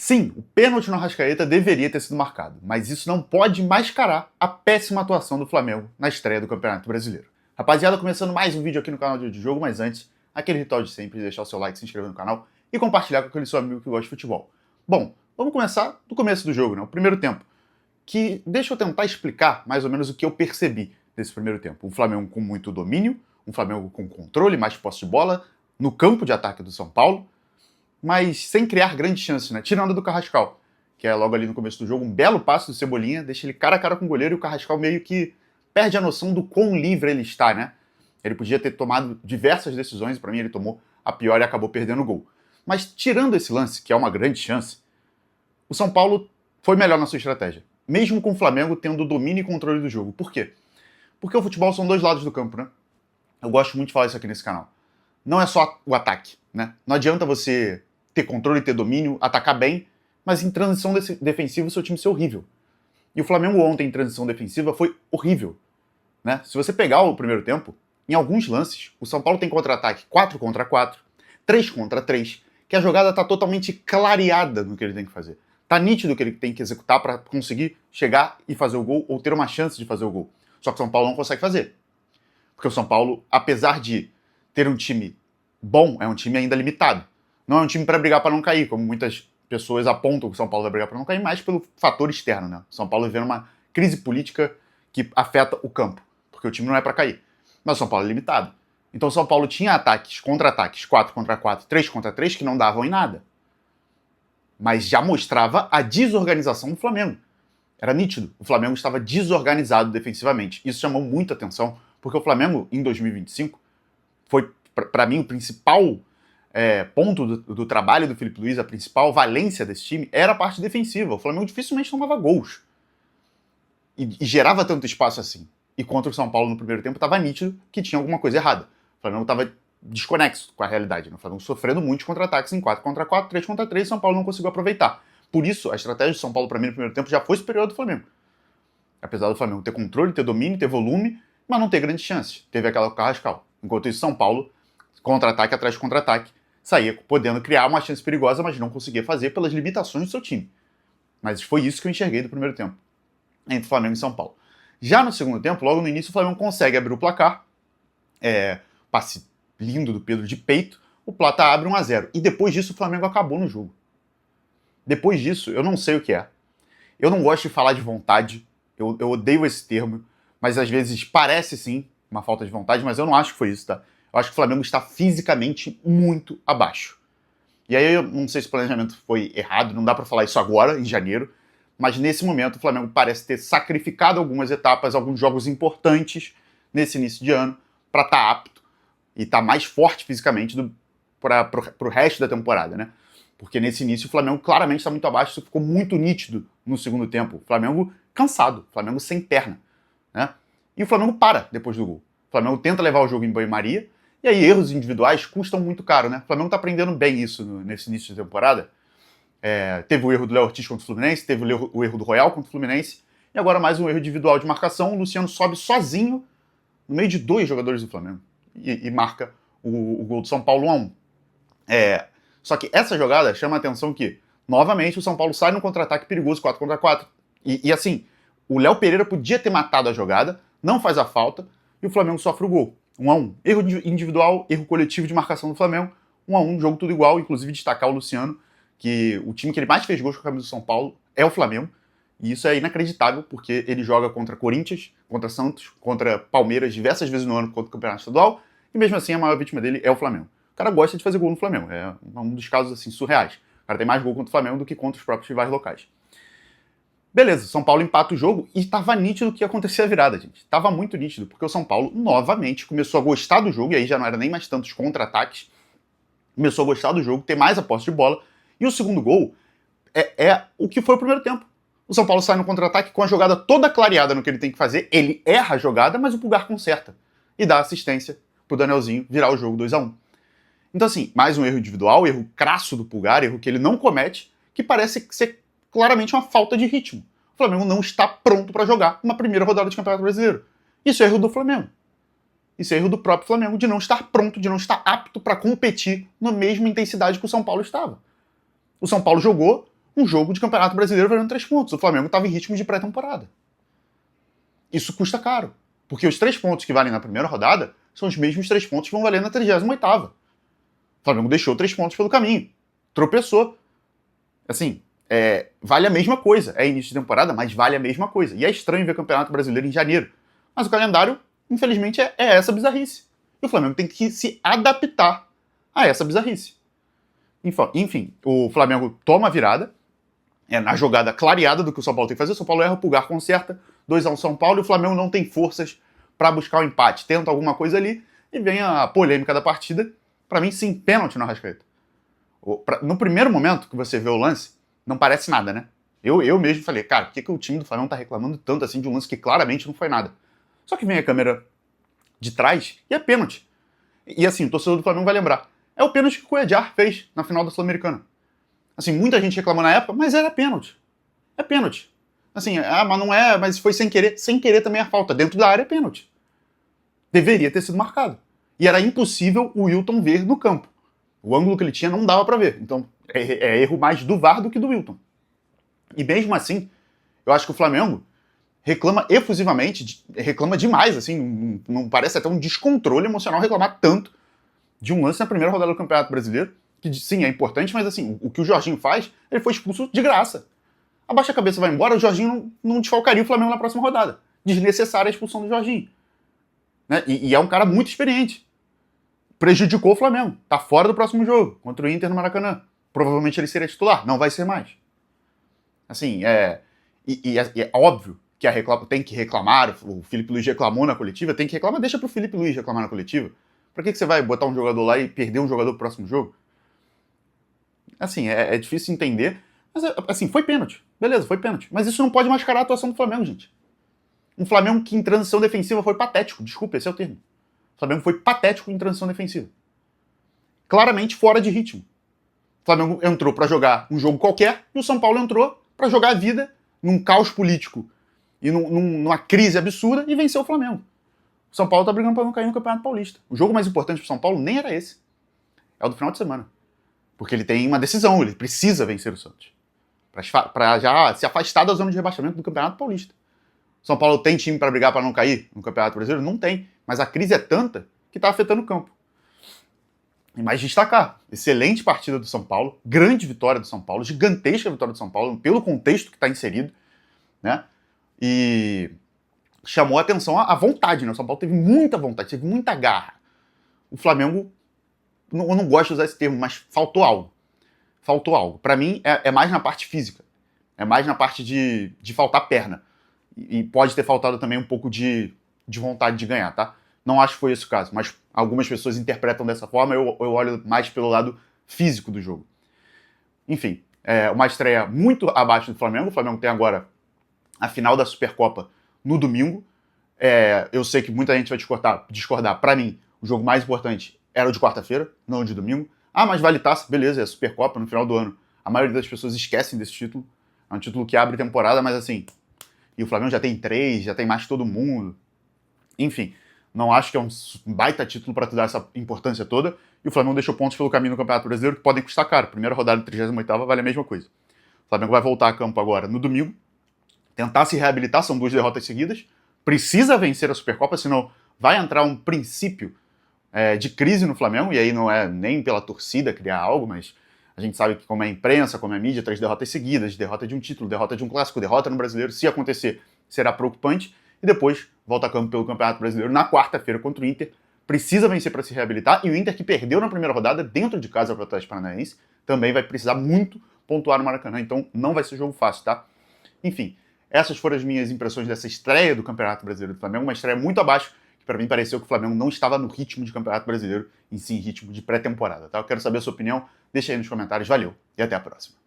Sim, o pênalti no Arrascaeta deveria ter sido marcado, mas isso não pode mascarar a péssima atuação do Flamengo na estreia do Campeonato Brasileiro. Rapaziada, começando mais um vídeo aqui no canal de jogo, mas antes, aquele ritual de sempre, deixar o seu like, se inscrever no canal e compartilhar com aquele seu amigo que gosta de futebol. Bom, vamos começar do começo do jogo, né? O primeiro tempo, que deixa eu tentar explicar mais ou menos o que eu percebi desse primeiro tempo. Um Flamengo com muito domínio, um Flamengo com controle, mais posse de bola, no campo de ataque do São Paulo, mas sem criar grandes chances, né? Tirando do Carrascal, que é logo ali no começo do jogo, um belo passe do Cebolinha, deixa ele cara a cara com o goleiro e o Carrascal meio que perde a noção do quão livre ele está, né? Ele podia ter tomado diversas decisões, e para mim ele tomou a pior e acabou perdendo o gol. Mas tirando esse lance, que é uma grande chance, o São Paulo foi melhor na sua estratégia, mesmo com o Flamengo tendo domínio e controle do jogo. Por quê? Porque o futebol são dois lados do campo, né? Eu gosto muito de falar isso aqui nesse canal. Não é só o ataque, né? Não adianta você ter controle, ter domínio, atacar bem, mas em transição defensiva o seu time ser horrível. E o Flamengo ontem em transição defensiva foi horrível, né? Se você pegar o primeiro tempo, em alguns lances, o São Paulo tem contra-ataque 4 contra 4, 3 contra 3, que a jogada tá totalmente clareada no que ele tem que fazer. Tá nítido que ele tem que executar para conseguir chegar e fazer o gol ou ter uma chance de fazer o gol. Só que o São Paulo não consegue fazer. Porque o São Paulo, apesar de ter um time bom, é um time ainda limitado. Não é um time para brigar para não cair, como muitas pessoas apontam que o São Paulo vai brigar para não cair, mais pelo fator externo, né? O São Paulo vivendo uma crise política que afeta o campo, porque o time não é para cair. Mas o São Paulo é limitado. Então o São Paulo tinha ataques, contra-ataques, 4 contra 4, 3 contra 3, que não davam em nada. Mas já mostrava a desorganização do Flamengo. Era nítido. O Flamengo estava desorganizado defensivamente. Isso chamou muita atenção, porque o Flamengo, em 2025, foi, para mim, o principal ponto do trabalho do Filipe Luiz, a principal valência desse time, era a parte defensiva. O Flamengo dificilmente tomava gols. E gerava tanto espaço assim. E contra o São Paulo no primeiro tempo, estava nítido que tinha alguma coisa errada. O Flamengo estava desconexo com a realidade. Né? O Flamengo sofrendo muitos contra-ataques em 4 contra 4, 3 contra 3, e o São Paulo não conseguiu aproveitar. Por isso, a estratégia do São Paulo, para mim, no primeiro tempo, já foi superior ao do Flamengo. Apesar do Flamengo ter controle, ter domínio, ter volume, mas não ter grandes chances. Teve aquela com o Carrascal. Enquanto isso, São Paulo, contra-ataque atrás de contra-ataque, saía podendo criar uma chance perigosa, mas não conseguia fazer pelas limitações do seu time. Mas foi isso que eu enxerguei do primeiro tempo, entre Flamengo e São Paulo. Já no segundo tempo, logo no início, o Flamengo consegue abrir o placar, passe lindo do Pedro de peito, o Plata abre 1-0. E depois disso, o Flamengo acabou no jogo. Depois disso, eu não sei o que é. Eu não gosto de falar de vontade, eu odeio esse termo, mas às vezes parece sim uma falta de vontade, mas eu não acho que foi isso, tá? Eu acho que o Flamengo está fisicamente muito abaixo. E aí eu não sei se o planejamento foi errado, não dá pra falar isso agora, em janeiro, mas nesse momento o Flamengo parece ter sacrificado algumas etapas, alguns jogos importantes nesse início de ano, para estar apto e estar mais forte fisicamente para o resto da temporada, né? Porque nesse início o Flamengo claramente está muito abaixo, isso ficou muito nítido no segundo tempo. O Flamengo cansado, o Flamengo sem perna, né? E o Flamengo para depois do gol. O Flamengo tenta levar o jogo em banho-maria, e aí erros individuais custam muito caro, né? O Flamengo está aprendendo bem isso nesse início de temporada. Teve o erro do Léo Ortiz contra o Fluminense, teve o erro do Royal contra o Fluminense, e agora mais um erro individual de marcação. O Luciano sobe sozinho no meio de 2 jogadores do Flamengo e marca o gol do São Paulo 1-1. Só que essa jogada chama a atenção que, novamente, o São Paulo sai no contra-ataque perigoso 4 contra 4. E assim, o Léo Pereira podia ter matado a jogada, não faz a falta, e o Flamengo sofre o gol. 1-1. Erro individual, erro coletivo de marcação do Flamengo. 1-1, jogo tudo igual, inclusive destacar o Luciano, que o time que ele mais fez gols com a camisa do São Paulo é o Flamengo. E isso é inacreditável, porque ele joga contra Corinthians, contra Santos, contra Palmeiras diversas vezes no ano contra o Campeonato Estadual, e mesmo assim a maior vítima dele é o Flamengo. O cara gosta de fazer gol no Flamengo, é um dos casos assim surreais. O cara tem mais gol contra o Flamengo do que contra os próprios rivais locais. Beleza, São Paulo empata o jogo e tava nítido que ia acontecer a virada, gente. Tava muito nítido, porque o São Paulo novamente começou a gostar do jogo, e aí já não era nem mais tantos contra-ataques, começou a gostar do jogo, ter mais a posse de bola, e o segundo gol é o que foi o primeiro tempo. O São Paulo sai no contra-ataque com a jogada toda clareada no que ele tem que fazer, ele erra a jogada, mas o Pulgar conserta e dá assistência pro Danielzinho virar o jogo 2-1. Então assim, mais um erro individual, erro crasso do Pulgar, erro que ele não comete, que parece ser claramente uma falta de ritmo. O Flamengo não está pronto para jogar uma primeira rodada de Campeonato Brasileiro. Isso é erro do Flamengo. Isso é erro do próprio Flamengo, de não estar pronto, de não estar apto para competir na mesma intensidade que o São Paulo estava. O São Paulo jogou um jogo de Campeonato Brasileiro valendo 3 pontos. O Flamengo estava em ritmo de pré-temporada. Isso custa caro, porque os 3 pontos que valem na primeira rodada são os mesmos 3 pontos que vão valer na 38ª. O Flamengo deixou 3 pontos pelo caminho, tropeçou. Assim, vale a mesma coisa. É início de temporada, mas vale a mesma coisa. E é estranho ver Campeonato Brasileiro em janeiro. Mas o calendário, infelizmente, é essa bizarrice. E o Flamengo tem que se adaptar a essa bizarrice. Enfim, o Flamengo toma a virada, na jogada clareada do que o São Paulo tem que fazer. O São Paulo erra, o Pulgar conserta, 2-1 São Paulo, e o Flamengo não tem forças para buscar o empate. Tenta alguma coisa ali, e vem a polêmica da partida. Para mim, sim, pênalti no Arrascaeta. No primeiro momento que você vê o lance, não parece nada, né? Eu mesmo falei, cara, por que o time do Flamengo tá reclamando tanto assim de um lance que claramente não foi nada? Só que vem a câmera de trás e é pênalti. E assim, o torcedor do Flamengo vai lembrar. É o pênalti que o Cuéllar fez na final da Sul-Americana. Assim, muita gente reclamou na época, mas era pênalti. É pênalti. Assim, mas não é, mas foi sem querer. Sem querer também é falta. Dentro da área é pênalti. Deveria ter sido marcado. E era impossível o Wilton ver no campo. O ângulo que ele tinha não dava para ver. Então, é erro mais do VAR do que do Wilton. E mesmo assim, eu acho que o Flamengo reclama efusivamente, reclama demais, assim, não parece até um descontrole emocional reclamar tanto de um lance na primeira rodada do Campeonato Brasileiro, que sim, é importante, mas assim, o que o Jorginho faz, ele foi expulso de graça. Abaixa a cabeça e vai embora, o Jorginho não desfalcaria o Flamengo na próxima rodada. Desnecessária a expulsão do Jorginho. Né? E é um cara muito experiente. Prejudicou o Flamengo. Tá fora do próximo jogo, contra o Inter no Maracanã. Provavelmente ele seria titular, não vai ser mais. Assim, é óbvio que tem que reclamar, o Felipe Luiz reclamou na coletiva, tem que reclamar, deixa pro Felipe Luiz reclamar na coletiva. Pra que você vai botar um jogador lá e perder um jogador pro próximo jogo? Assim, é difícil entender, mas assim, foi pênalti. Beleza, foi pênalti. Mas isso não pode mascarar a atuação do Flamengo, gente. Um Flamengo que em transição defensiva foi patético, desculpa, esse é o termo. O Flamengo foi patético em transição defensiva. Claramente fora de ritmo. O Flamengo entrou pra jogar um jogo qualquer e o São Paulo entrou pra jogar a vida num caos político e numa crise absurda e venceu o Flamengo. O São Paulo tá brigando pra não cair no Campeonato Paulista. O jogo mais importante pro São Paulo nem era esse. É o do final de semana. Porque ele tem uma decisão, ele precisa vencer o Santos. Pra já se afastar da zona de rebaixamento do Campeonato Paulista. O São Paulo tem time pra brigar pra não cair no Campeonato Brasileiro? Não tem. Mas a crise é tanta que tá afetando o campo. E mais destacar, excelente partida do São Paulo, grande vitória do São Paulo, gigantesca vitória do São Paulo, pelo contexto que está inserido, né? E chamou a atenção a vontade, né? O São Paulo teve muita vontade, teve muita garra. O Flamengo, eu não gosto de usar esse termo, mas faltou algo. Faltou algo. Para mim, é mais na parte física. É mais na parte de faltar perna. E pode ter faltado também um pouco de vontade de ganhar, tá? Não acho que foi esse o caso, mas algumas pessoas interpretam dessa forma, eu olho mais pelo lado físico do jogo. Enfim, uma estreia muito abaixo do Flamengo. O Flamengo tem agora a final da Supercopa no domingo. Eu sei que muita gente vai discordar. Para mim, o jogo mais importante era o de quarta-feira, não o de domingo. Ah, mas vale taça, beleza, é a Supercopa no final do ano. A maioria das pessoas esquecem desse título. É um título que abre temporada, mas assim... E o Flamengo já tem 3, já tem mais que todo mundo. Enfim... Não acho que é um baita título para te dar essa importância toda. E o Flamengo deixou pontos pelo caminho no Campeonato Brasileiro que podem custar caro. Primeira rodada de 38ª vale a mesma coisa. O Flamengo vai voltar a campo agora no domingo. Tentar se reabilitar, são 2 derrotas seguidas. Precisa vencer a Supercopa, senão vai entrar um princípio de crise no Flamengo. E aí não é nem pela torcida criar algo, mas a gente sabe que como é a imprensa, como é a mídia, 3 derrotas seguidas, derrota de um título, derrota de um clássico, derrota no Brasileiro. Se acontecer, será preocupante. E depois volta a campo pelo Campeonato Brasileiro na quarta-feira contra o Inter. Precisa vencer para se reabilitar. E o Inter, que perdeu na primeira rodada, dentro de casa para o Atlético Paranaense, também vai precisar muito pontuar no Maracanã. Então não vai ser jogo fácil, tá? Enfim, essas foram as minhas impressões dessa estreia do Campeonato Brasileiro do Flamengo. Uma estreia muito abaixo, que para mim pareceu que o Flamengo não estava no ritmo de Campeonato Brasileiro, em si, ritmo de pré-temporada, tá? Eu quero saber a sua opinião. Deixa aí nos comentários. Valeu e até a próxima.